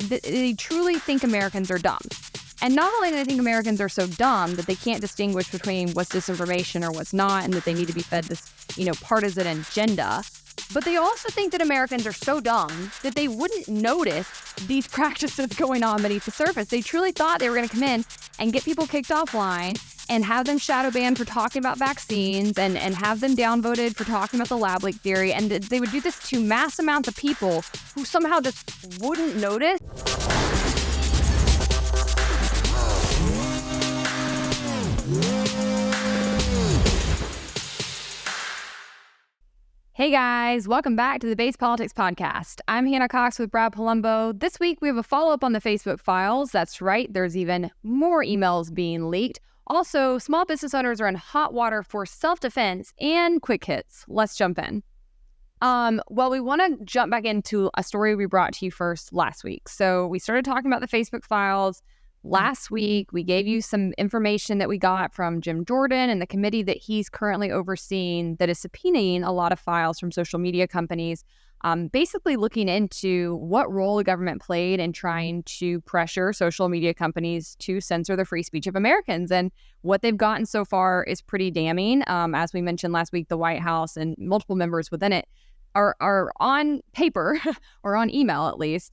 they truly think Americans are dumb. And not only do they think Americans are so dumb that they can't distinguish between what's disinformation or what's not, and that they need to be fed this, partisan agenda, but they also think that Americans are so dumb that they wouldn't notice these practices going on beneath the surface. They truly thought they were going to come in and get people kicked offline and have them shadow banned for talking about vaccines and have them downvoted for talking about the lab leak theory. And they would do this to mass amounts of people who somehow just wouldn't notice. Hey guys, welcome back to the Base Politics Podcast. I'm Hannah Cox with Brad Polumbo. This week we have a follow-up on the Facebook files. That's right, there's even more emails being leaked. Also, small business owners are in hot water for self-defense and quick hits. Let's jump in. Well, we want to jump back into a story we brought to you first last week. So we started talking about the Facebook files last week. We gave you some information that we got from Jim Jordan and the committee that he's currently overseeing that is subpoenaing a lot of files from social media companies, basically looking into what role the government played in trying to pressure social media companies to censor the free speech of Americans. And what they've gotten so far is pretty damning. As we mentioned last week, the White House and multiple members within it are on paper or on email at least,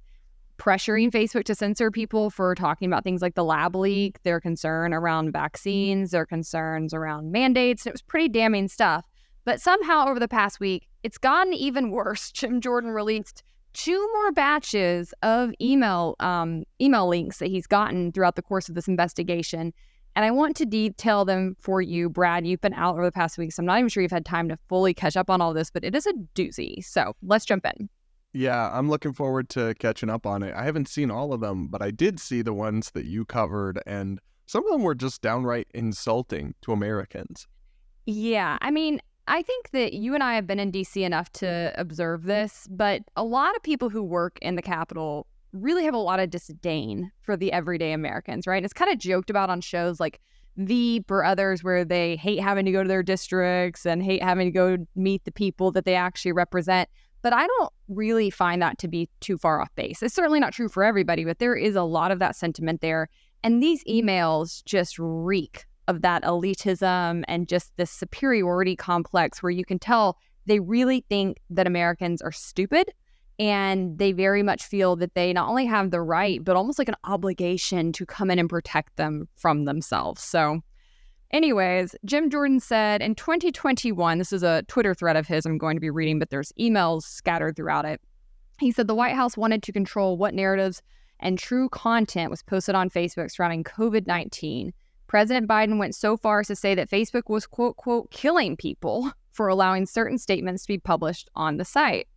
pressuring Facebook to censor people for talking about things like the lab leak, their concern around vaccines, their concerns around mandates. It was pretty damning stuff. But somehow over the past week, it's gotten even worse. Jim Jordan released 2 more batches of email links that he's gotten throughout the course of this investigation. And I want to detail them for you, Brad. You've been out over the past week, so I'm not even sure you've had time to fully catch up on all this, but it is a doozy. So let's jump in. Yeah, I'm looking forward to catching up on it. I haven't seen all of them, but I did see the ones that you covered, and some of them were just downright insulting to Americans. Yeah, I mean, I think that you and I have been in D.C. enough to observe this, but a lot of people who work in the Capitol really have a lot of disdain for the everyday Americans, right? And it's kind of joked about on shows like Veep or others where they hate having to go to their districts and hate having to go meet the people that they actually represent. But I don't really find that to be too far off base. It's certainly not true for everybody, but there is a lot of that sentiment there. And these emails just reek of that elitism and just this superiority complex where you can tell they really think that Americans are stupid. And they very much feel that they not only have the right, but almost like an obligation to come in and protect them from themselves. So anyways, Jim Jordan said in 2021, this is a Twitter thread of his I'm going to be reading, but there's emails scattered throughout it. He said the White House wanted to control what narratives and true content was posted on Facebook surrounding COVID-19. President Biden went so far as to say that Facebook was, quote, quote, killing people for allowing certain statements to be published on the site.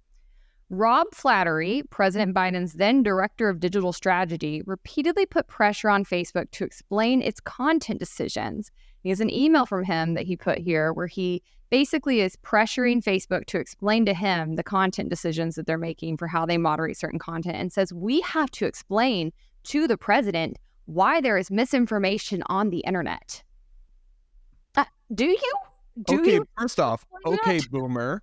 Rob Flattery, President Biden's then director of digital strategy, repeatedly put pressure on Facebook to explain its content decisions. He has an email from him that he put here where he basically is pressuring Facebook to explain to him the content decisions that they're making for how they moderate certain content, and says we have to explain to the president why there is misinformation on the internet. Do you? Okay, first off, okay, boomer.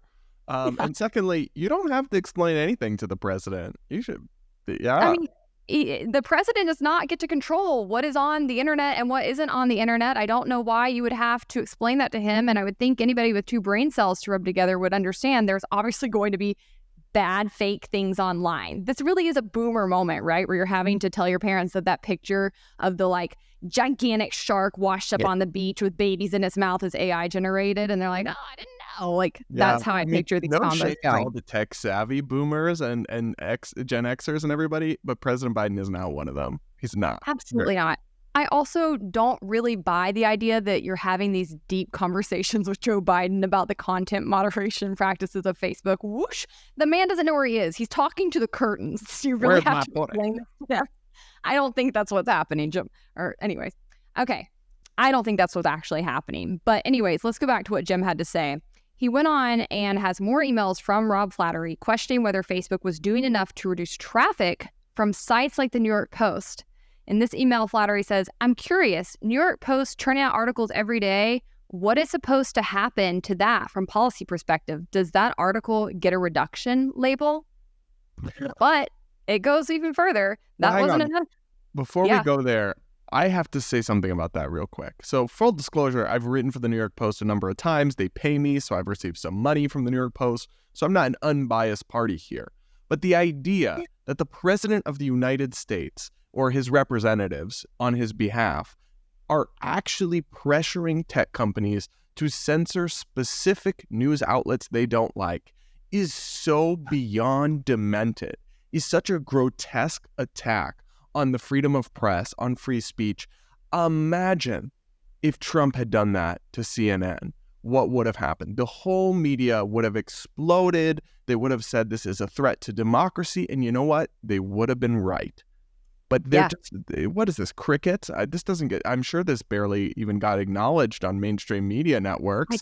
And secondly, you don't have to explain anything to the president. You should, yeah. I mean, the president does not get to control what is on the internet and what isn't on the internet. I don't know why you would have to explain that to him. And I would think anybody with 2 brain cells to rub together would understand there's obviously going to be bad, fake things online. This really is a boomer moment, right? Where you're having to tell your parents that picture of the gigantic shark washed up on the beach with babies in its mouth is AI generated. And they're like, oh, I didn't know. That's how I picture these combos going. All the tech savvy boomers and Gen Xers and everybody, but President Biden is not one of them. He's not. Absolutely not. I also don't really buy the idea that you're having these deep conversations with Joe Biden about the content moderation practices of Facebook. Whoosh! The man doesn't know where he is. He's talking to the curtains. You really have to explain this to them. I don't think that's what's happening, Jim. Or anyways, okay. I don't think that's what's actually happening. But anyways, let's go back to what Jim had to say. He went on and has more emails from Rob Flattery questioning whether Facebook was doing enough to reduce traffic from sites like the New York Post. In this email, Flattery says, I'm curious, New York Post churning out articles every day. What is supposed to happen to that from policy perspective? Does that article get a reduction label? But it goes even further. Well, That hang wasn't on. enough. Before we Yeah. go there, I have to say something about that real quick. So, full disclosure, I've written for the New York Post a number of times. They pay me, so I've received some money from the New York Post. So, I'm not an unbiased party here. But the idea that the President of the United States or his representatives on his behalf are actually pressuring tech companies to censor specific news outlets they don't like is so beyond demented, is such a grotesque attack on the freedom of press, on free speech. Imagine if Trump had done that to CNN. What would have happened? The whole media would have exploded. They would have said this is a threat to democracy. And you know what? They would have been right. But they're just, what is this, crickets? This doesn't get, I'm sure this barely even got acknowledged on mainstream media networks.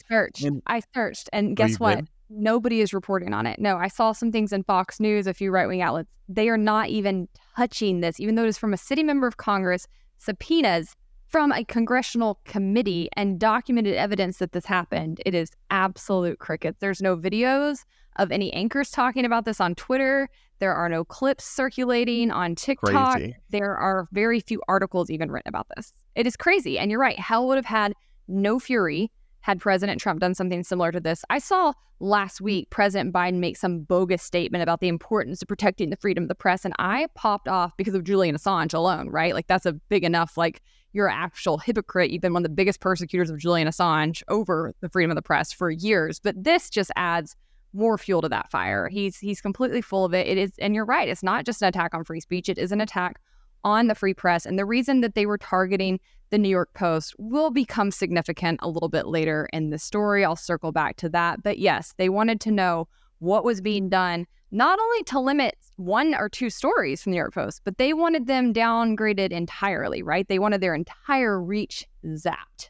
I searched, and guess what? Did? Nobody is reporting on it. No, I saw some things in Fox News, a few right-wing outlets. They are not even touching this, even though it is from a sitting member of Congress, subpoenas from a congressional committee, and documented evidence that this happened. It is absolute crickets. There's no videos of any anchors talking about this on Twitter. There are no clips circulating on TikTok. Crazy. There are very few articles even written about this. It is crazy. And you're right. Hell would have had no fury had President Trump done something similar to this. I saw last week President Biden make some bogus statement about the importance of protecting the freedom of the press, and I popped off because of Julian Assange alone, right? Like, that's a big enough, like, you're an actual hypocrite. You've been one of the biggest persecutors of Julian Assange over the freedom of the press for years. But this just adds more fuel to that fire. He's completely full of it. It is, and you're right, it's not just an attack on free speech. It is an attack on the free press. And the reason that they were targeting the New York Post will become significant a little bit later in the story. I'll circle back to that. But yes, they wanted to know what was being done, not only to limit one or two stories from the New York Post, but they wanted them downgraded entirely, right? They wanted their entire reach zapped.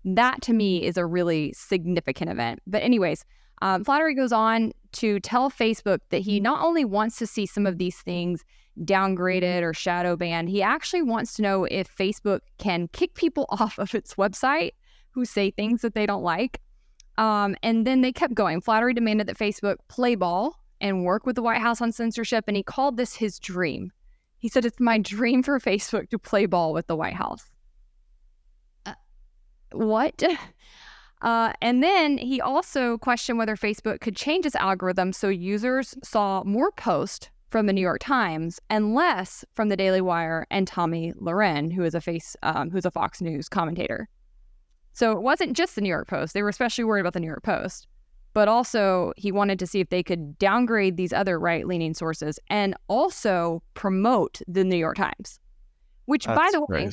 That, to me, is a really significant event. But anyways, Flattery goes on to tell Facebook that he not only wants to see some of these things downgraded or shadow banned, he actually wants to know if Facebook can kick people off of its website who say things that they don't like. And then they kept going. Flattery demanded that Facebook play ball and work with the White House on censorship, and he called this his dream. He said, "It's my dream for Facebook to play ball with the White House." What? And then he also questioned whether Facebook could change its algorithm so users saw more posts from the New York Times and less from the Daily Wire and Tommy Loren, who's a Fox News commentator. So it wasn't just the New York Post. They were especially worried about the New York Post. But also, he wanted to see if they could downgrade these other right-leaning sources and also promote the New York Times. Which, by the way,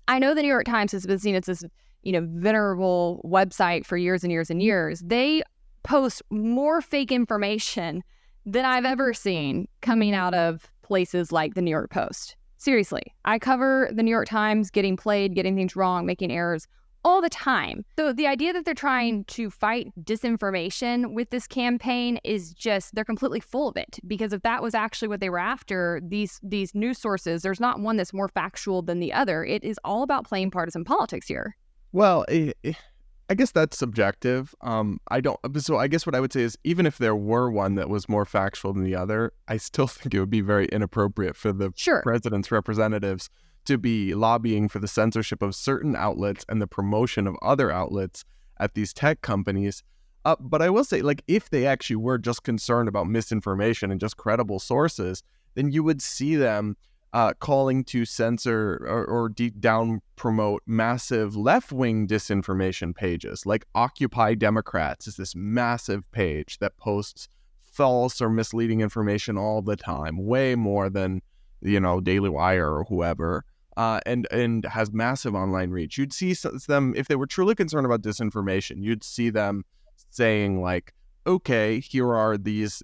I know the New York Times has been seen as this, venerable website for years and years and years. They post more fake information than I've ever seen coming out of places like the New York Post. Seriously, I cover the New York Times getting played, getting things wrong, making errors all the time. So the idea that they're trying to fight disinformation with this campaign is just, they're completely full of it. Because if that was actually what they were after, these news sources, there's not one that's more factual than the other. It is all about playing partisan politics here. Well, I guess that's subjective. So I guess what I would say is, even if there were one that was more factual than the other, I still think it would be very inappropriate for the president's representatives to be lobbying for the censorship of certain outlets and the promotion of other outlets at these tech companies. But I will say, like, if they actually were just concerned about misinformation and just credible sources, then you would see them calling to censor or down promote massive left-wing disinformation pages. Like Occupy Democrats is this massive page that posts false or misleading information all the time, way more than, Daily Wire or whoever, and has massive online reach. You'd see them, if they were truly concerned about disinformation, you'd see them saying, like, okay, here are these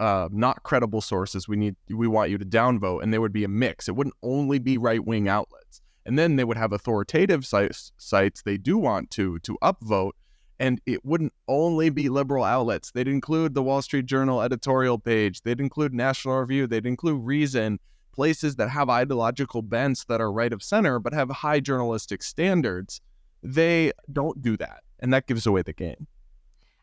not credible sources we want you to downvote, and there would be a mix. It wouldn't only be right-wing outlets. And then they would have authoritative sites they do want to upvote, and it wouldn't only be liberal outlets. They'd include the Wall Street Journal editorial page. They'd include National Review. They'd include Reason, places that have ideological bents that are right of center but have high journalistic standards. They don't do that, and that gives away the game.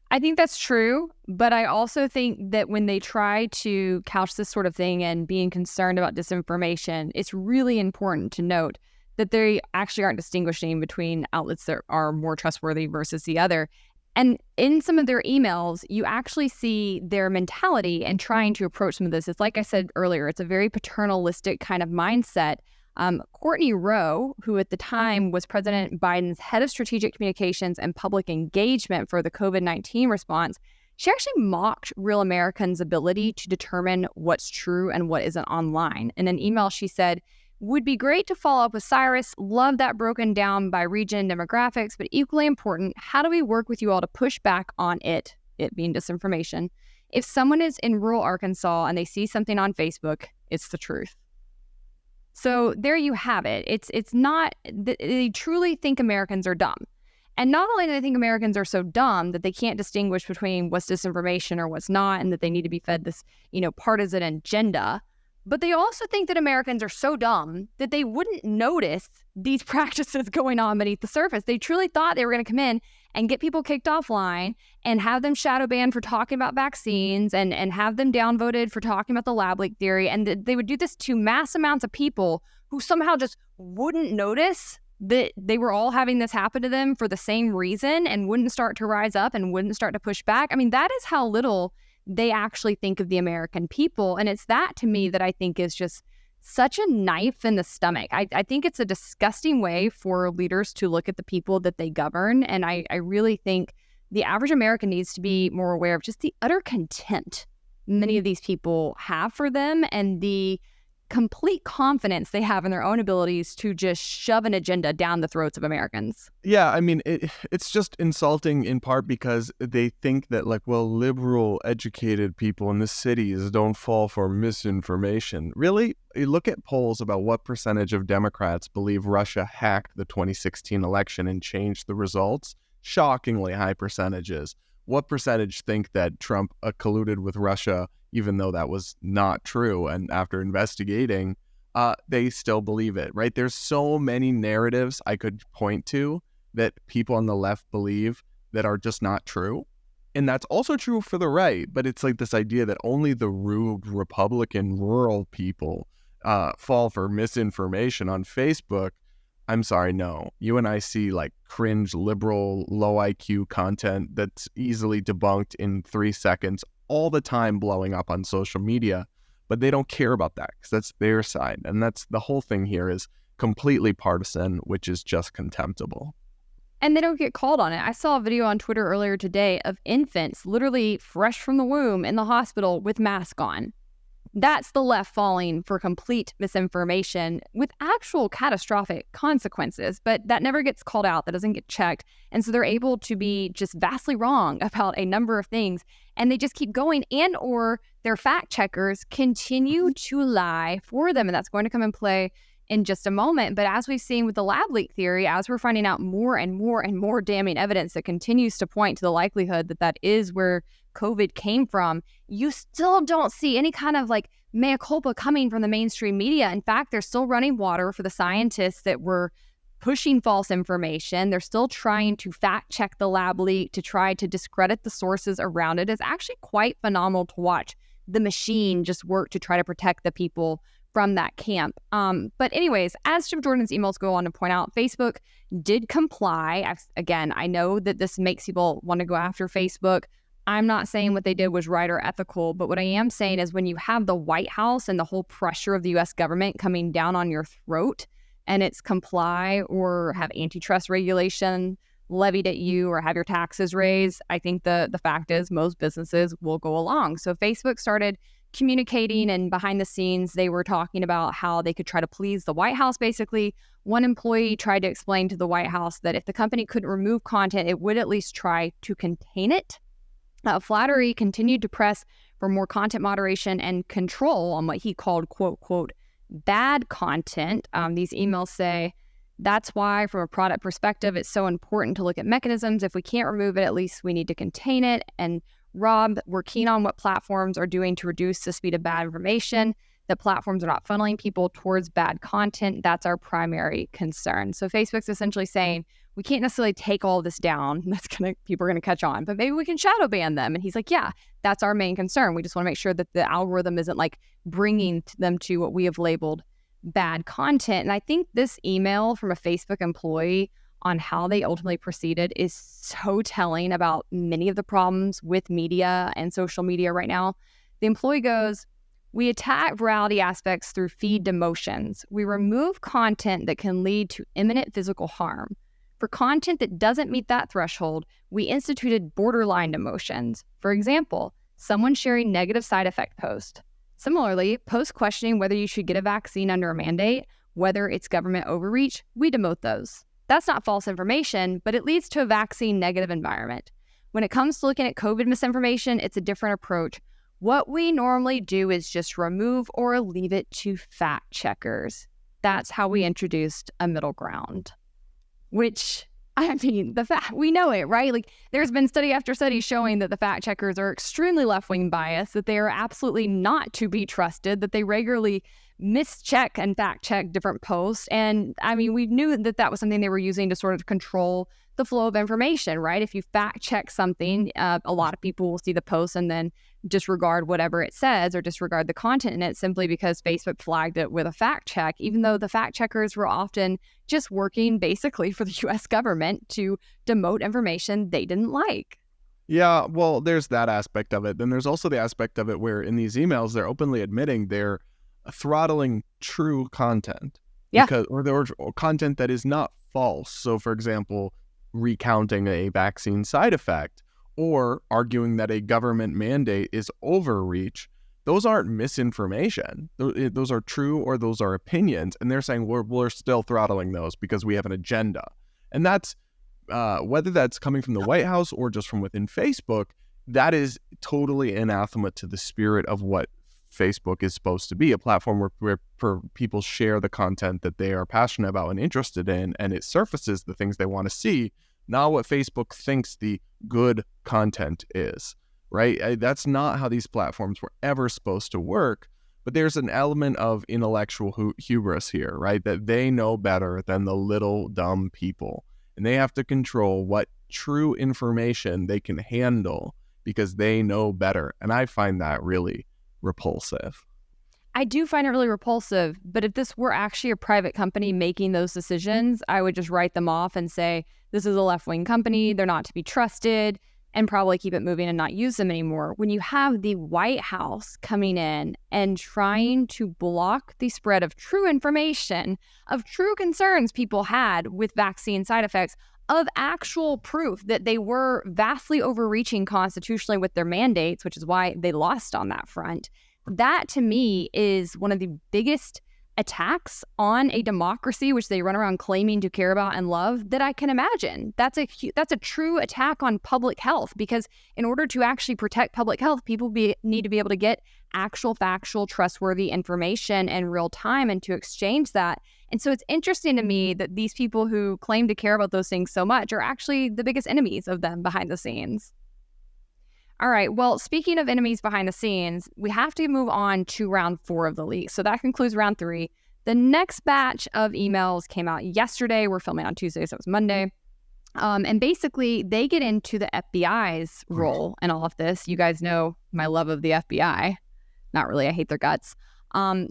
I think that's true, but I also think that when they try to couch this sort of thing and being concerned about disinformation, it's really important to note that they actually aren't distinguishing between outlets that are more trustworthy versus the other. And in some of their emails, you actually see their mentality and trying to approach some of this. It's like I said earlier, it's a very paternalistic kind of mindset. Courtney Rowe, who at the time was President Biden's head of strategic communications and public engagement for the COVID-19 response, she actually mocked real Americans' ability to determine what's true and what isn't online. In an email, she said, "Would be great to follow up with Cyrus. Love that broken down by region and demographics, but equally important, how do we work with you all to push back on it being disinformation? If someone is in rural Arkansas and they see something on Facebook, it's the truth." So there you have it. It's not, they truly think Americans are dumb. And not only do they think Americans are so dumb that they can't distinguish between what's disinformation or what's not, and that they need to be fed this, partisan agenda, but they also think that Americans are so dumb that they wouldn't notice these practices going on beneath the surface. They truly thought they were going to come in and get people kicked offline and have them shadow banned for talking about vaccines and have them downvoted for talking about the lab leak theory. And they would do this to mass amounts of people who somehow just wouldn't notice that they were all having this happen to them for the same reason and wouldn't start to rise up and wouldn't start to push back. I mean, that is how little they actually think of the American people. And it's that, to me, that I think is just such a knife in the stomach. I think it's a disgusting way for leaders to look at the people that they govern. And I really think the average American needs to be more aware of just the utter contempt many of these people have for them and the complete confidence they have in their own abilities to just shove an agenda down the throats of Americans. Yeah, I mean, it's just insulting in part because they think that, liberal, educated people in the cities don't fall for misinformation. Really? You look at polls about what percentage of Democrats believe Russia hacked the 2016 election and changed the results. Shockingly high percentages. What percentage think that Trump colluded with Russia, even though that was not true? And after investigating, they still believe it, right? There's so many narratives I could point to that people on the left believe that are just not true. And that's also true for the right. But it's like this idea that only the rude Republican rural people fall for misinformation on Facebook. I'm sorry, no. You and I see cringe, liberal, low IQ content that's easily debunked in 3 seconds all the time blowing up on social media, but they don't care about that because that's their side. And that's the whole thing here is completely partisan, which is just contemptible. And they don't get called on it. I saw a video on Twitter earlier today of infants literally fresh from the womb in the hospital with masks on. That's the left falling for complete misinformation with actual catastrophic consequences, but that never gets called out. That doesn't get checked. And so they're able to be just vastly wrong about a number of things. And they just keep going, and or their fact checkers continue to lie for them. And that's going to come in play in just a moment. But as we've seen with the lab leak theory, as we're finding out more and more and more damning evidence that continues to point to the likelihood that that is where COVID came from, you still don't see any kind of mea culpa coming from the mainstream media. In fact, they're still running water for the scientists that were pushing false information. They're still trying to fact check the lab leak to try to discredit the sources around it. It's actually quite phenomenal to watch the machine just work to try to protect the people from that camp. But anyways, as Jim Jordan's emails go on to point out, Facebook did comply. I know that this makes people want to go after Facebook. I'm not saying what they did was right or ethical, but what I am saying is when you have the White House and the whole pressure of the U.S. government coming down on your throat, and it's comply or have antitrust regulation levied at you or have your taxes raised, I think the fact is most businesses will go along. So Facebook started communicating, and behind the scenes, they were talking about how they could try to please the White House. Basically, one employee tried to explain to the White House that if the company couldn't remove content, it would at least try to contain it. Flattery continued to press for more content moderation and control on what he called, quote, quote, bad content. These emails say, that's why, from a product perspective, it's so important to look at mechanisms. If we can't remove it, at least we need to contain it. And Rob, we're keen on what platforms are doing to reduce the speed of bad information. that platforms are not funneling people towards bad content. That's our primary concern. So Facebook's essentially saying, we can't necessarily take all this down. People are going to catch on, but maybe we can shadow ban them. And he's like, yeah, that's our main concern. We just want to make sure that the algorithm isn't like bringing them to what we have labeled bad content. And I think this email from a Facebook employee on how they ultimately proceeded is so telling about many of the problems with media and social media right now. The employee goes, we attack virality aspects through feed demotions. We remove content that can lead to imminent physical harm. For content that doesn't meet that threshold, we instituted borderline demotions. For example, someone sharing negative side effect post. Similarly, posts questioning whether you should get a vaccine under a mandate, whether it's government overreach, we demote those. That's not false information, but it leads to a vaccine negative environment. When it comes to looking at COVID misinformation, it's a different approach. What we normally do is just remove or leave it to fact checkers. That's how we introduced a middle ground. Which, I mean, we know it, right? Like, there's been study after study showing that the fact checkers are extremely left-wing biased, that they are absolutely not to be trusted, that they regularly mischeck and fact check different posts. And I mean, we knew that that was something they were using to sort of control the flow of information, right? If you fact check something, a lot of people will see the post and then disregard whatever it says or disregard the content in it simply because Facebook flagged it with a fact check, even though the fact checkers were often just working basically for the US government to demote information they didn't like. Yeah, well, there's that aspect of it. Then there's also the aspect of it where in these emails, they're openly admitting they're throttling true content. Yeah. Or content that is not false. So, for example, recounting a vaccine side effect or arguing that a government mandate is overreach. Those aren't misinformation. Those are true, or those are opinions. And they're saying we're still throttling those because we have an agenda. And that's whether that's coming from the White House or just from within Facebook, that is totally anathema to the spirit of what Facebook is supposed to be, a platform where people share the content that they are passionate about and interested in, and it surfaces the things they want to see, not what Facebook thinks the good content is, right? That's not how these platforms were ever supposed to work, but there's an element of intellectual hubris here, right? That they know better than the little dumb people, and they have to control what true information they can handle because they know better, and I find that really repulsive. I do find it really repulsive, but if this were actually a private company making those decisions, I would just write them off and say, this is a left-wing company, they're not to be trusted, and probably keep it moving and not use them anymore. When you have the White House coming in and trying to block the spread of true information, of true concerns people had with vaccine side effects, of actual proof that they were vastly overreaching constitutionally with their mandates, which is why they lost on that front. That, to me, is one of the biggest attacks on a democracy, which they run around claiming to care about and love, that I can imagine. That's a true attack on public health, because in order to actually protect public health, people need to be able to get actual, factual, trustworthy information in real time and to exchange that. And so it's interesting to me that these people who claim to care about those things so much are actually the biggest enemies of them behind the scenes. All right, well, speaking of enemies behind the scenes, we have to move on to round 4 of the leak. So that concludes round 3. The next batch of emails came out yesterday. We're filming on Tuesday, so it was Monday. And basically, they get into the FBI's role in all of this. You guys know my love of the FBI. Not really, I hate their guts.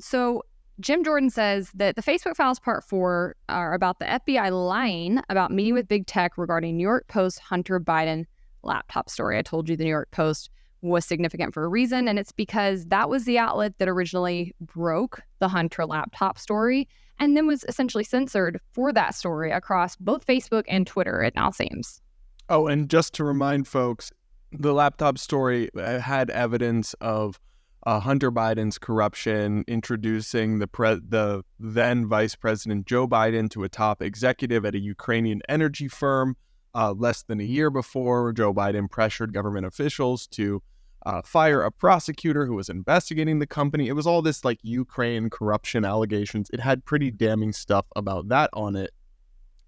So Jim Jordan says that the Facebook files part 4 are about the FBI lying about meeting with big tech regarding New York Post Hunter Biden laptop story. I told you the New York Post was significant for a reason, and it's because that was the outlet that originally broke the Hunter laptop story and then was essentially censored for that story across both Facebook and Twitter, it now seems. Oh, and just to remind folks, the laptop story had evidence of Hunter Biden's corruption, introducing the then Vice President Joe Biden to a top executive at a Ukrainian energy firm. Less than a year before, Joe Biden pressured government officials to fire a prosecutor who was investigating the company. It was all this like Ukraine corruption allegations. It had pretty damning stuff about that on it.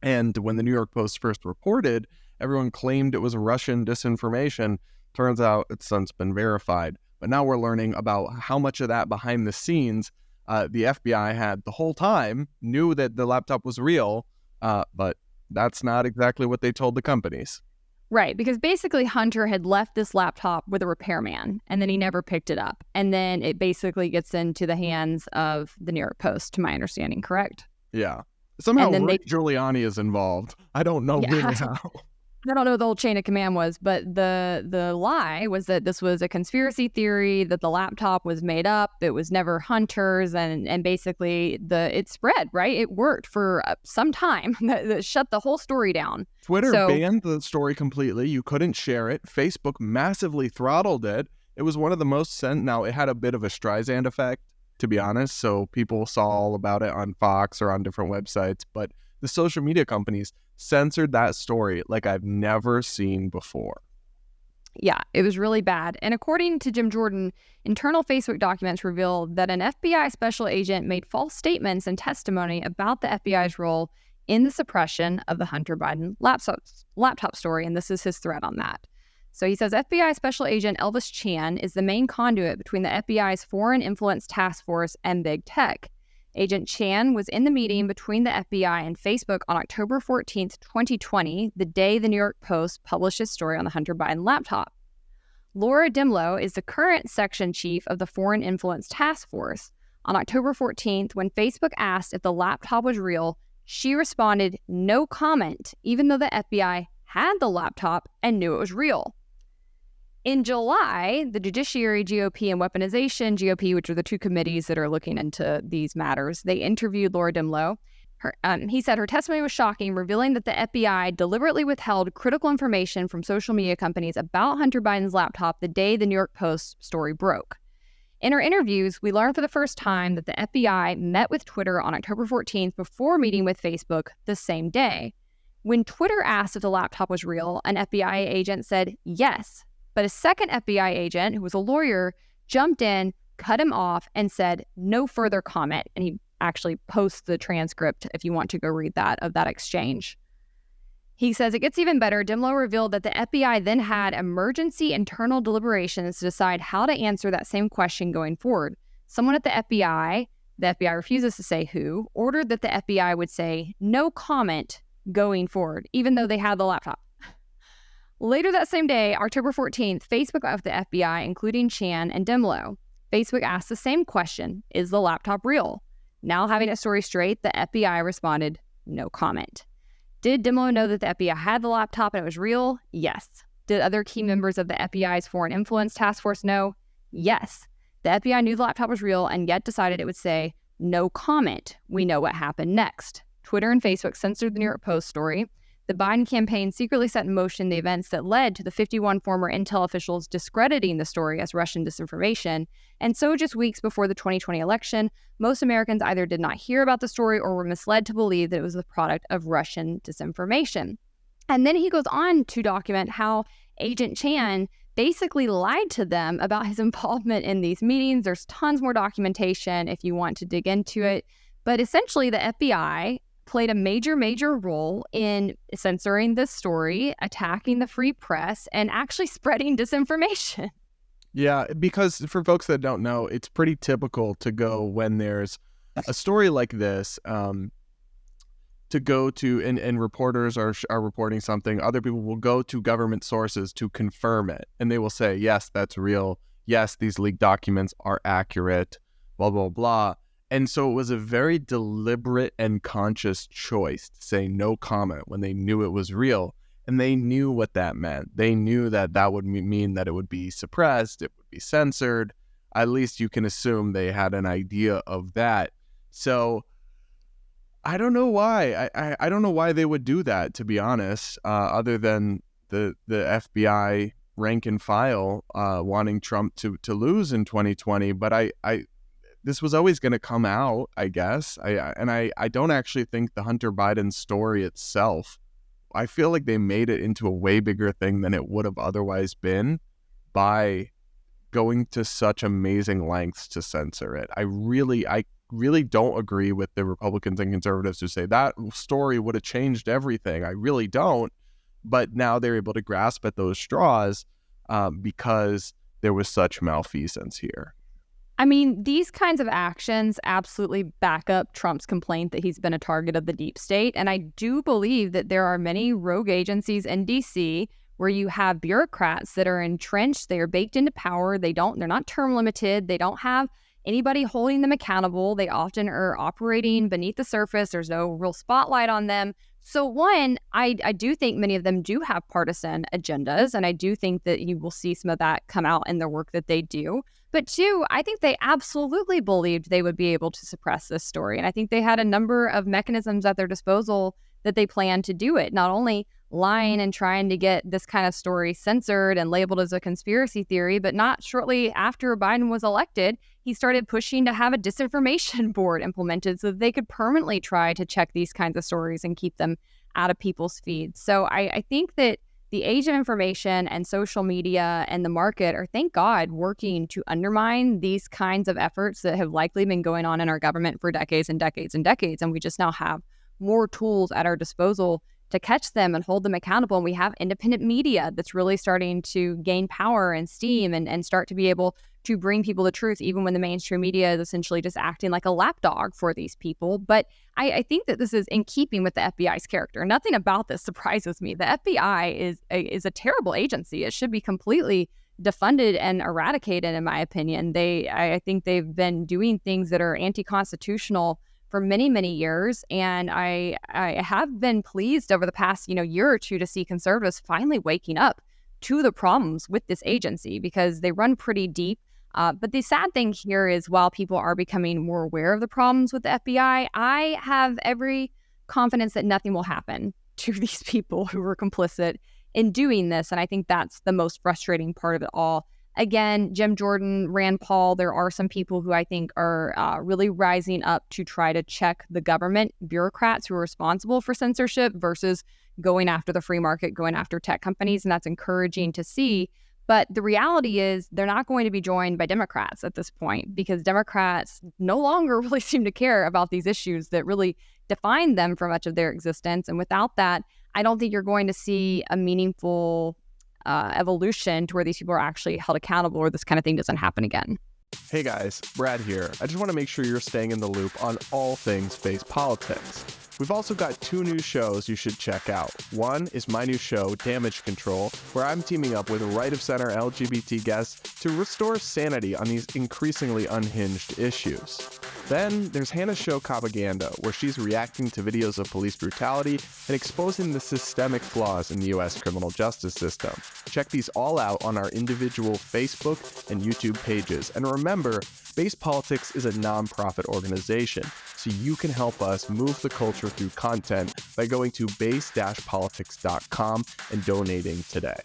And when the New York Post first reported, everyone claimed it was Russian disinformation. Turns out it's since been verified. But now we're learning about how much of that behind the scenes the FBI had the whole time, knew that the laptop was real, but that's not exactly what they told the companies. Right, because basically Hunter had left this laptop with a repairman, and then he never picked it up. And then it basically gets into the hands of the New York Post, to my understanding, correct? Yeah. Somehow Giuliani is involved. I don't know really how. I don't know what the whole chain of command was, but the lie was that this was a conspiracy theory, that the laptop was made up, it was never Hunter's, and basically it spread, right? It worked for some time. That shut the whole story down. Twitter banned the story completely. You couldn't share it. Facebook massively throttled it. It was one of the most sent. Now, it had a bit of a Streisand effect, to be honest, so people saw all about it on Fox or on different websites, but the social media companies censored that story like I've never seen before. Yeah, it was really bad. And according to Jim Jordan, internal Facebook documents reveal that an FBI special agent made false statements and testimony about the FBI's role in the suppression of the Hunter Biden laptop story. And this is his thread on that. So he says FBI Special Agent Elvis Chan is the main conduit between the FBI's Foreign Influence Task Force and Big Tech. Agent Chan was in the meeting between the FBI and Facebook on October 14th, 2020, the day the New York Post published his story on the Hunter Biden laptop. Laura Dimlow is the current section chief of the Foreign Influence Task Force. On October 14th, when Facebook asked if the laptop was real, she responded, "No comment," even though the FBI had the laptop and knew it was real. In July, the Judiciary, GOP, and Weaponization, GOP, which are the two committees that are looking into these matters, they interviewed Laura Dimlow. He said her testimony was shocking, revealing that the FBI deliberately withheld critical information from social media companies about Hunter Biden's laptop the day the New York Post story broke. In her interviews, we learned for the first time that the FBI met with Twitter on October 14th before meeting with Facebook the same day. When Twitter asked if the laptop was real, an FBI agent said yes. But a second FBI agent, who was a lawyer, jumped in, cut him off, and said no further comment. And he actually posts the transcript if you want to go read that, of that exchange. He says it gets even better. Dimlow revealed that the FBI then had emergency internal deliberations to decide how to answer that same question going forward. Someone at the FBI refuses to say who, ordered that the FBI would say no comment going forward, even though they had the laptop. Later that same day, October 14th, Facebook met with the FBI, including Chan and Dimlow. Facebook asked the same question, is the laptop real? Now having a story straight, the FBI responded, no comment. Did Dimlow know that the FBI had the laptop and it was real? Yes. Did other key members of the FBI's Foreign Influence Task Force know? Yes. The FBI knew the laptop was real and yet decided it would say, no comment. We know what happened next. Twitter and Facebook censored the New York Post story. The Biden campaign secretly set in motion the events that led to the 51 former intel officials discrediting the story as Russian disinformation. And so just weeks before the 2020 election, most Americans either did not hear about the story or were misled to believe that it was the product of Russian disinformation. And then he goes on to document how Agent Chan basically lied to them about his involvement in these meetings. There's tons more documentation if you want to dig into it. But essentially, the FBI played a major role in censoring this story, attacking the free press, and actually spreading disinformation. Yeah, because for folks that don't know, it's pretty typical to go when there's a story like this, to go to, and reporters are reporting something, other people will go to government sources to confirm it. And they will say, yes, that's real. Yes, these leaked documents are accurate, blah, blah, blah. And so it was a very deliberate and conscious choice to say no comment when they knew it was real. And they knew what that meant. They knew that that would mean that it would be suppressed, it would be censored. At least you can assume they had an idea of that. So I don't know why. I don't know why they would do that, to be honest, other than the FBI rank and file wanting Trump to lose in 2020. But this was always going to come out, I guess. I don't actually think the Hunter Biden story itself, I feel like they made it into a way bigger thing than it would have otherwise been by going to such amazing lengths to censor it. I really don't agree with the Republicans and conservatives who say that story would have changed everything. I really don't. But now they're able to grasp at those straws because there was such malfeasance here. I mean, these kinds of actions absolutely back up Trump's complaint that he's been a target of the deep state. And I do believe that there are many rogue agencies in DC where you have bureaucrats that are entrenched, they are baked into power, they're not term limited, they don't have anybody holding them accountable. They often are operating beneath the surface. There's no real spotlight on them. So one, I do think many of them do have partisan agendas, and I do think that you will see some of that come out in the work that they do. But two, I think they absolutely believed they would be able to suppress this story. And I think they had a number of mechanisms at their disposal that they planned to do it, not only lying and trying to get this kind of story censored and labeled as a conspiracy theory, but not shortly after Biden was elected, he started pushing to have a disinformation board implemented so that they could permanently try to check these kinds of stories and keep them out of people's feeds. So I think that the age of information and social media and the market are, thank God, working to undermine these kinds of efforts that have likely been going on in our government for decades and decades and decades. And we just now have more tools at our disposal to catch them and hold them accountable. And we have independent media that's really starting to gain power and steam and start to be able to bring people the truth, even when the mainstream media is essentially just acting like a lapdog for these people. But I think that this is in keeping with the FBI's character. Nothing about this surprises me. The FBI is a terrible agency. It should be completely defunded and eradicated, in my opinion. I think they've been doing things that are anti-constitutional for many, many years. And I have been pleased over the past, year or two to see conservatives finally waking up to the problems with this agency because they run pretty deep. But the sad thing here is while people are becoming more aware of the problems with the FBI, I have every confidence that nothing will happen to these people who were complicit in doing this. And I think that's the most frustrating part of it all. Again, Jim Jordan, Rand Paul, there are some people who I think are really rising up to try to check the government bureaucrats who are responsible for censorship versus going after the free market, going after tech companies. And that's encouraging to see. But the reality is they're not going to be joined by Democrats at this point because Democrats no longer really seem to care about these issues that really define them for much of their existence. And without that, I don't think you're going to see a meaningful evolution to where these people are actually held accountable or this kind of thing doesn't happen again. Hey guys, Brad here. I just want to make sure you're staying in the loop on all things space politics. We've also got 2 new shows you should check out. One is my new show, Damage Control, where I'm teaming up with right-of-center LGBT guests to restore sanity on these increasingly unhinged issues. Then there's Hannah's show, Propaganda, where she's reacting to videos of police brutality and exposing the systemic flaws in the U.S. criminal justice system. Check these all out on our individual Facebook and YouTube pages. And remember, Base Politics is a nonprofit organization, so you can help us move the culture through content by going to base-politics.com and donating today.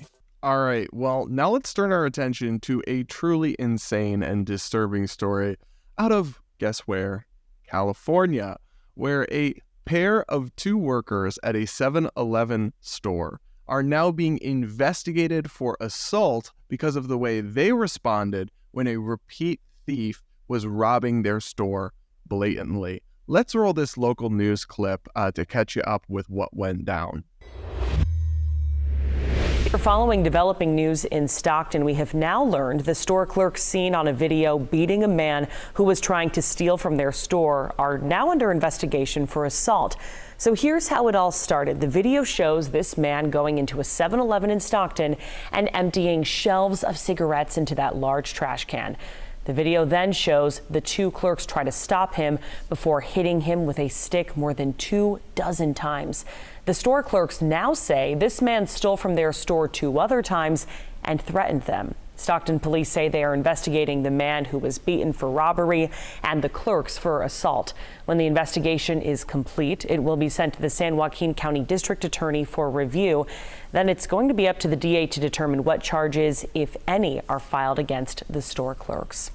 All right, well, now let's turn our attention to a truly insane and disturbing story out of, guess where? California, where a pair of 2 workers at a 7-Eleven store are now being investigated for assault because of the way they responded when a repeat thief was robbing their store blatantly. Let's roll this local news clip to catch you up with what went down. Following developing news in Stockton, we have now learned the store clerks seen on a video beating a man who was trying to steal from their store are now under investigation for assault. So here's how it all started. The video shows this man going into a 7-Eleven in Stockton and emptying shelves of cigarettes into that large trash can. The video then shows the 2 clerks try to stop him before hitting him with a stick more than 24 times. The store clerks now say this man stole from their store 2 other times and threatened them. Stockton police say they are investigating the man who was beaten for robbery and the clerks for assault. When the investigation is complete, it will be sent to the San Joaquin County District Attorney for review. Then it's going to be up to the DA to determine what charges, if any, are filed against the store clerks.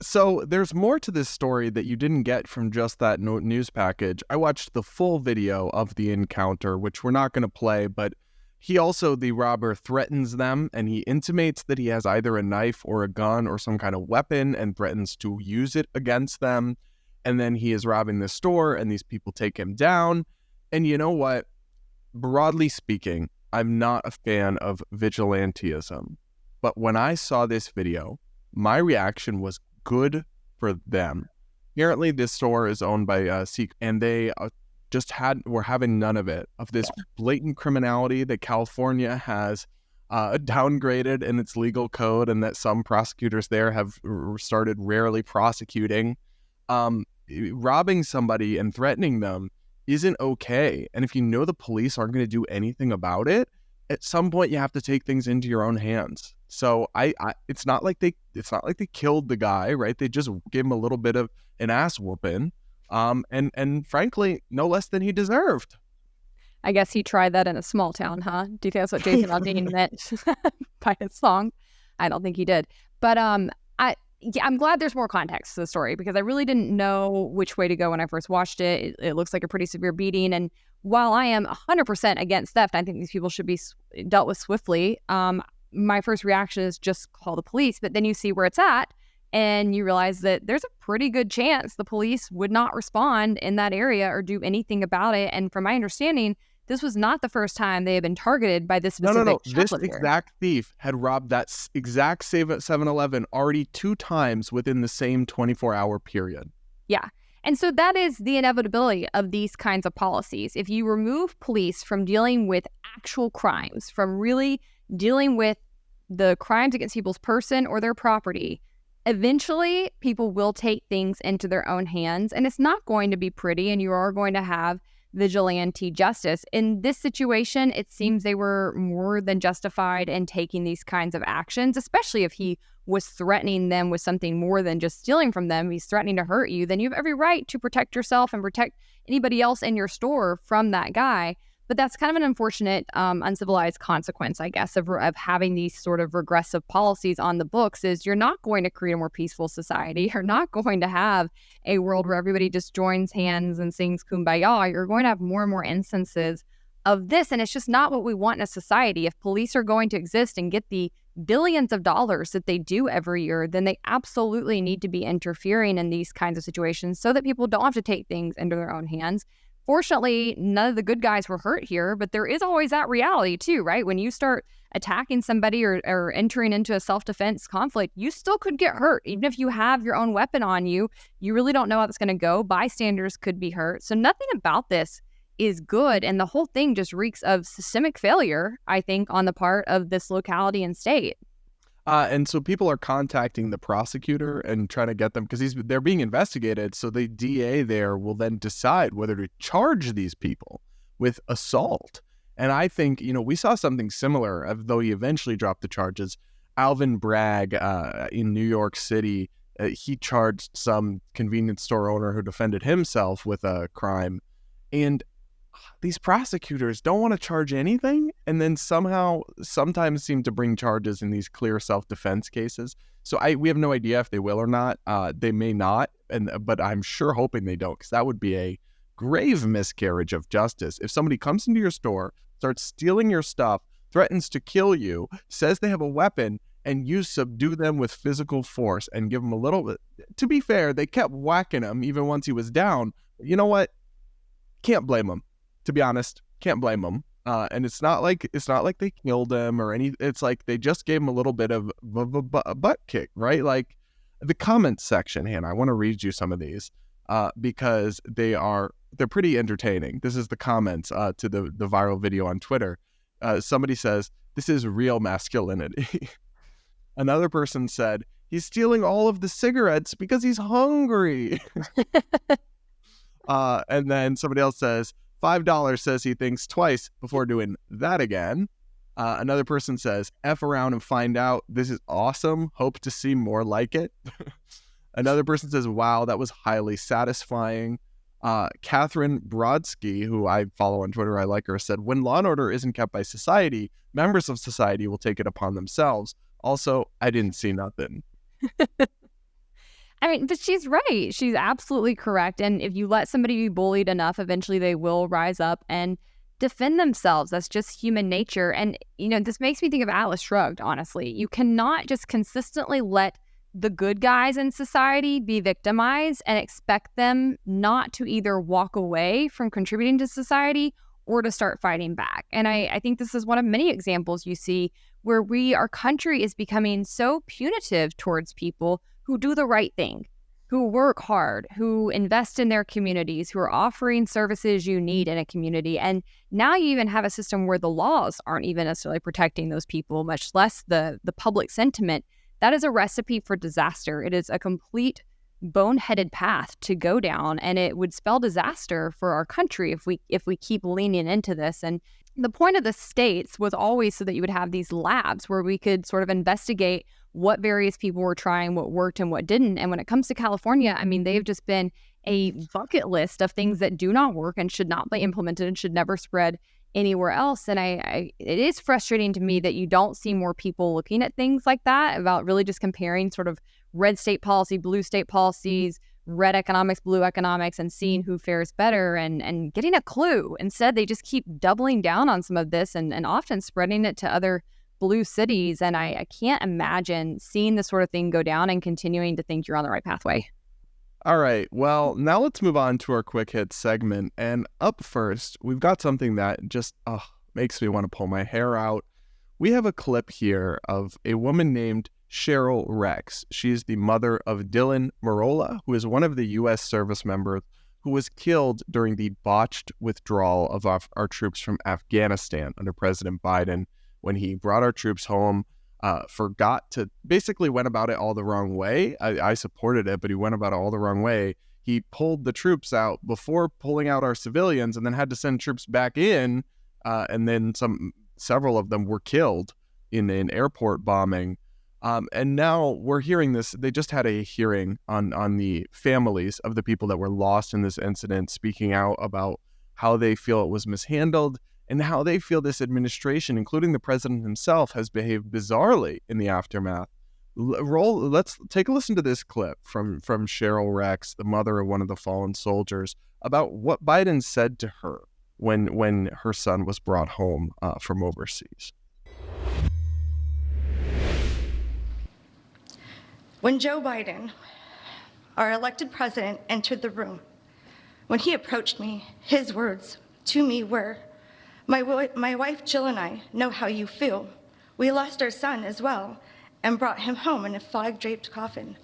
So there's more to this story that you didn't get from just that news package. I watched the full video of the encounter, which we're not going to play, but the robber threatens them and he intimates that he has either a knife or a gun or some kind of weapon and threatens to use it against them. And then he is robbing the store and these people take him down. And you know what? Broadly speaking, I'm not a fan of vigilantism. But when I saw this video, my reaction was good for them. Apparently, this store is owned by Sikh, and they were having none of it, of this blatant criminality that California has downgraded in its legal code, and that some prosecutors there have started rarely prosecuting. Robbing somebody and threatening them isn't okay. And if you know the police aren't going to do anything about it, at some point you have to take things into your own hands. So it's not like they killed the guy, right? They just gave him a little bit of an ass whooping, and frankly, no less than he deserved. I guess he tried that in a small town, huh? Do you think that's what Jason Aldean meant by his song? I don't think he did. But I'm glad there's more context to the story, because I really didn't know which way to go when I first watched it. It looks like a pretty severe beating. And while I am 100% against theft, I think these people should be dealt with swiftly. My first reaction is just call the police. But then you see where it's at, and you realize that there's a pretty good chance the police would not respond in that area or do anything about it. And from my understanding, this was not the first time they had been targeted by this specific shoplifter. This exact thief had robbed that exact 7-Eleven already 2 times within the same 24-hour period. Yeah. And so that is the inevitability of these kinds of policies. If you remove police from dealing with actual crimes, from really dealing with the crimes against people's person or their property, eventually people will take things into their own hands, and it's not going to be pretty, and you are going to have vigilante justice. In this situation, it seems they were more than justified in taking these kinds of actions, especially if he was threatening them with something more than just stealing from them. He's threatening to hurt you. Then you have every right to protect yourself and protect anybody else in your store from that guy. But that's kind of an unfortunate, uncivilized consequence, I guess, of having these sort of regressive policies on the books. Is you're not going to create a more peaceful society. You're not going to have a world where everybody just joins hands and sings Kumbaya. You're going to have more and more instances of this. And it's just not what we want in a society. If police are going to exist and get the billions of dollars that they do every year, then they absolutely need to be interfering in these kinds of situations so that people don't have to take things into their own hands. Fortunately, none of the good guys were hurt here, but there is always that reality too, right? When you start attacking somebody or entering into a self-defense conflict, you still could get hurt. Even if you have your own weapon on you, you really don't know how it's going to go. Bystanders could be hurt. So nothing about this is good. And the whole thing just reeks of systemic failure, I think, on the part of this locality and state. And so people are contacting the prosecutor and trying to get them, because they're being investigated. So the DA there will then decide whether to charge these people with assault. And I think, we saw something similar, though he eventually dropped the charges. Alvin Bragg in New York City, he charged some convenience store owner who defended himself with a crime. And these prosecutors don't want to charge anything, and then sometimes seem to bring charges in these clear self-defense cases. So we have no idea if they will or not. They may not, but I'm sure hoping they don't, because that would be a grave miscarriage of justice. If somebody comes into your store, starts stealing your stuff, threatens to kill you, says they have a weapon, and you subdue them with physical force and give them a little bit. To be fair, they kept whacking him even once he was down. You know what? Can't blame them. To be honest, can't blame them. And it's not like they killed him or any. It's like they just gave him a little bit of a butt kick, right? Like the comments section, Hannah. I want to read you some of these because they're pretty entertaining. This is the comments to the viral video on Twitter. Somebody says, "This is real masculinity." Another person said, "He's stealing all of the cigarettes because he's hungry." And then somebody else says, $5 says he thinks twice before doing that again. Another person says, F around and find out. This is awesome. Hope to see more like it. Another person says, wow, that was highly satisfying. Catherine Brodsky, who I follow on Twitter, I like her, said, when law and order isn't kept by society, members of society will take it upon themselves. Also, I didn't see nothing. I mean, but she's right. She's absolutely correct. And if you let somebody be bullied enough, eventually they will rise up and defend themselves. That's just human nature. And, this makes me think of Atlas Shrugged, honestly. You cannot just consistently let the good guys in society be victimized and expect them not to either walk away from contributing to society or to start fighting back. And I think this is one of many examples you see where our country is becoming so punitive towards people who do the right thing, who work hard, who invest in their communities, who are offering services you need in a community. And now you even have a system where the laws aren't even necessarily protecting those people, much less the public sentiment. That is a recipe for disaster. It is a complete boneheaded path to go down, and it would spell disaster for our country if we keep leaning into this. And the point of the states was always so that you would have these labs where we could sort of investigate what various people were trying, what worked and what didn't. And when it comes to California, I mean, they've just been a bucket list of things that do not work and should not be implemented and should never spread anywhere else. And it is frustrating to me that you don't see more people looking at things like that, about really just comparing sort of red state policy, blue state policies, red economics, blue economics, and seeing who fares better and getting a clue. Instead, they just keep doubling down on some of this and often spreading it to other blue cities. And I can't imagine seeing this sort of thing go down and continuing to think you're on the right pathway. All right. Well, now let's move on to our quick hit segment. And up first, we've got something that just makes me want to pull my hair out. We have a clip here of a woman named Cheryl Rex. She is the mother of Dylan Marola, who is one of the U.S. service members who was killed during the botched withdrawal of our troops from Afghanistan under President Biden, when he brought our troops home, basically went about it all the wrong way. I supported it, but he went about it all the wrong way. He pulled the troops out before pulling out our civilians, and then had to send troops back in, and then several of them were killed in an airport bombing. And now we're hearing this. They just had a hearing on the families of the people that were lost in this incident, speaking out about how they feel it was mishandled and how they feel this administration, including the president himself, has behaved bizarrely in the aftermath. Let's take a listen to this clip from Cheryl Rex, the mother of one of the fallen soldiers, about what Biden said to her when her son was brought home from overseas. When Joe Biden, our elected president, entered the room, when he approached me, his words to me were, my wife Jill and I know how you feel. We lost our son as well and brought him home in a flag-draped coffin.